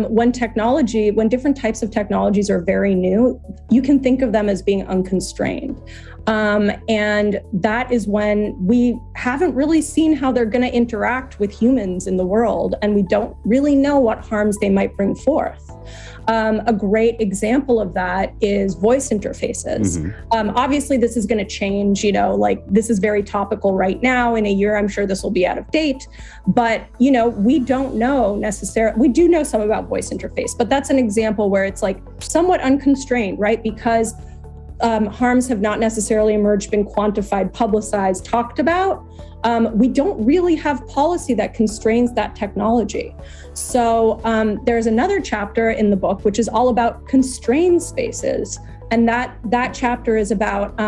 when different types of technologies are very new, you can think of them as being unconstrained. And that is when we haven't really seen how they're going to interact with humans in the world, and we don't really know what harms they might bring forth. A great example of that is voice interfaces. Obviously, this is going to change, this is very topical right now. In a year, I'm sure this will be out of date. But, we don't know necessarily. We do know some about voice interface, but that's an example where it's like somewhat unconstrained, right? Because harms have not necessarily emerged, been quantified, publicized, talked about. We don't really have policy that constrains that technology. So there's another chapter in the book, which is all about constrained spaces. And that chapter is about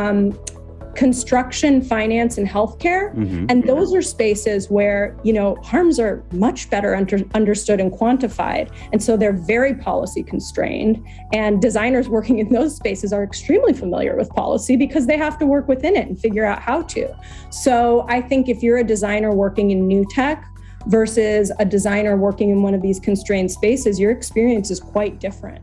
construction, finance, and healthcare. And those are spaces where, harms are much better understood and quantified. And so they're very policy constrained. And designers working in those spaces are extremely familiar with policy because they have to work within it and figure out how to. So I think if you're a designer working in new tech versus a designer working in one of these constrained spaces, your experience is quite different.